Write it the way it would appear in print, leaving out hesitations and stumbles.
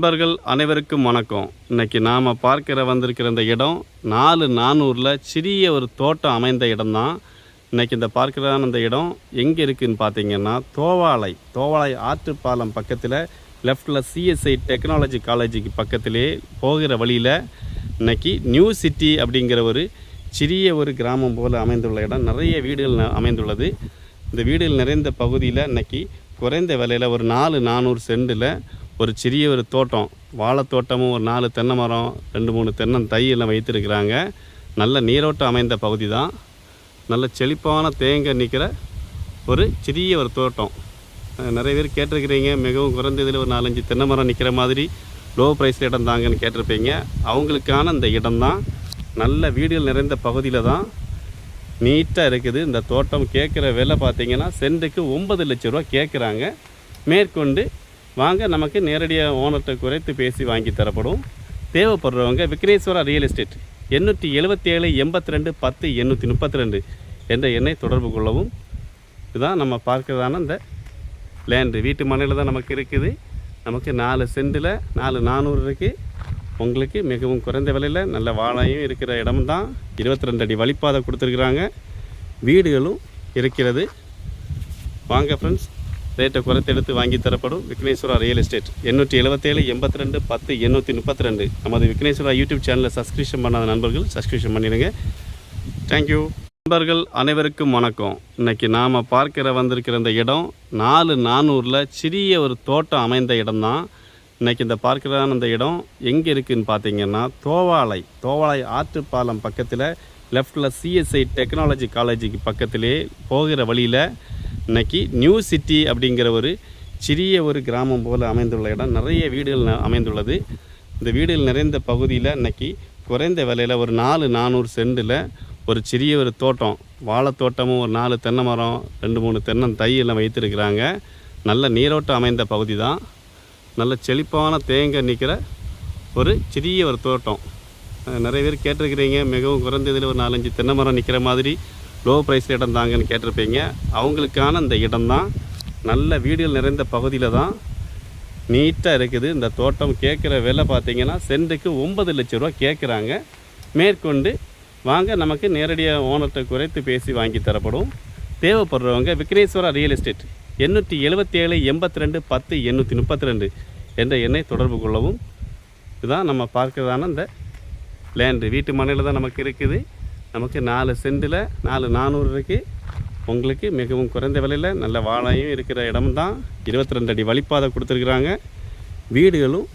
நண்பர்கள் அனைவருக்கும் வணக்கம். இன்னைக்கு நாம் வந்திருக்கிற இந்த இடம் 4,400 சிறிய ஒரு தோட்டம் அமைந்த இடம் தான். இன்றைக்கி இந்த பார்க்கிறதான இந்த இடம் எங்கே இருக்குதுன்னு பார்த்தீங்கன்னா தோவாளை ஆற்றுப்பாலம் பக்கத்தில் லெஃப்டில் சிஎஸ்ஐ டெக்னாலஜி காலேஜுக்கு பக்கத்திலே போகிற வழியில் இன்றைக்கி நியூ சிட்டி அப்படிங்கிற ஒரு சிறிய ஒரு கிராமம் போல் அமைந்துள்ள இடம். நிறைய வீடுகள் அமைந்துள்ளது. இந்த வீடுகள் நிறைந்த பகுதியில் இன்றைக்கி குறைந்த விலையில் ஒரு 4,400 சென்டில் ஒரு சிறிய ஒரு தோட்டம், வாழைத்தோட்டமும் ஒரு 4 தென்னை மரம், 2-3 தென்னந்தையெல்லாம் வைத்திருக்கிறாங்க. நல்ல நீரோட்டம் அமைந்த பகுதி தான். நல்ல செழிப்பான தேங்க நிற்கிற ஒரு சிறிய ஒரு தோட்டம். நிறைய பேர் கேட்டிருக்கிறீங்க, மிகவும் குறைந்ததில் ஒரு 4-5 தென்னை மரம் நிற்கிற மாதிரி லோ ப்ரைஸில் இடம் தாங்கன்னு கேட்டிருப்பீங்க. அவங்களுக்கான இந்த இடம் தான். நல்ல வீடுகள் நிறைந்த பகுதியில் தான் நீட்டாக இருக்குது. இந்த தோட்டம் கேட்குற விலை பார்த்திங்கன்னா சென்ட்டுக்கு 9 லட்ச ரூபா கேட்குறாங்க. மேற்கொண்டு வாங்க, நமக்கு நேரடியாக ஓனர்கிட்ட குறைத்து பேசி வாங்கி தரப்படும். தேவைப்படுறவங்க விக்னேஸ்வரா ரியல் எஸ்டேட் 877 82 10 832 என்ற எண்ணை தொடர்பு கொள்ளவும். இதுதான் நம்ம பார்க்கிறதான இந்த லேண்டு. வீட்டு மனையில் தான் நமக்கு இருக்குது. நமக்கு 4 சென்டில் 4,400 இருக்குது. உங்களுக்கு மிகவும் குறைந்த விலையில் நல்ல வாழையும் இருக்கிற இடம் தான். 22 அடி வழிப்பாதை கொடுத்துருக்குறாங்க. வீடுகளும் இருக்கிறது. வாங்க ஃப்ரெண்ட்ஸ், ரேட்டை குறைத்து எடுத்து வாங்கி தரப்படும். Vigneshwara real estate 877 82 10 832. நமது விக்னேஸ்வரா யூடியூப் சேனலில் சப்ஸ்கிரிப்ஷன் பண்ணாத நண்பர்கள் சப்ஸ்கிரிப்ஷன் பண்ணிடுங்க. தேங்க்யூ. நண்பர்கள் அனைவருக்கும் வணக்கம். இன்றைக்கி நாம் வந்திருக்கிற இந்த இடம் 4,400 சிறிய ஒரு தோட்டம் அமைந்த இடம் தான். இன்றைக்கி இந்த பார்க்கிறதான இந்த இடம் எங்கே இருக்குதுன்னு பார்த்தீங்கன்னா தோவாளை ஆற்றுப்பாலம் பக்கத்தில் லெஃப்டில் சிஎஸ்ஐ டெக்னாலஜி காலேஜுக்கு பக்கத்திலே போகிற வழியில் இன்றைக்கி நியூ சிட்டி அப்படிங்கிற ஒரு சிறிய ஒரு கிராமம் போல் அமைந்துள்ள இடம். நிறைய வீடுகள் அமைந்துள்ளது. இந்த வீடுகள் நிறைந்த பகுதியில் இன்றைக்கி குறைந்த விலையில் ஒரு 4,400 சென்டில் ஒரு சிறிய ஒரு தோட்டம், வாழைத்தோட்டமும் ஒரு 4 தென்னை மரம், 2-3 தென்னந்தையெல்லாம் வைத்திருக்கிறாங்க. நல்ல நீரோட்டம் அமைந்த பகுதி தான். நல்ல செழிப்பான தேங்க நிற்கிற ஒரு சிறிய ஒரு தோட்டம். நிறைய பேர் கேட்டிருக்கிறீங்க, மிகவும் குறைந்ததில் ஒரு 4-5 தென்னை மரம் நிற்கிற மாதிரி லோ ப்ரைஸில் இடம் தாங்கன்னு கேட்டிருப்பீங்க. அவங்களுக்கான இந்த இடம் தான். நல்ல வீடுகள் நிறைந்த பகுதியில் தான் நீட்டாக இருக்குது. இந்த தோட்டம் கேட்குற விலை பார்த்திங்கன்னா சென்ட்டுக்கு 9 லட்ச ரூபா கேட்குறாங்க. மேற்கொண்டு வாங்க, நமக்கு நேரடியாக ஓனர்கிட்ட குறைத்து பேசி வாங்கி தரப்படும். தேவைப்படுறவங்க விக்னேஸ்வரா ரியல் எஸ்டேட் 877 82 10 832 என்ற எண்ணை தொடர்பு கொள்ளவும். இதுதான் நம்ம பார்க்கிறதான இந்த லேண்டு. வீட்டு மனையில் தான் நமக்கு இருக்குது. நமக்கு 4 சென்டில் 4,400 இருக்குது. உங்களுக்கு மிகவும் குறைந்த விலையில் நல்ல வாழையும் இருக்கிற இடம் தான். 22 அடி வழிப்பாதை கொடுத்துருக்குறாங்க. வீடுகளும்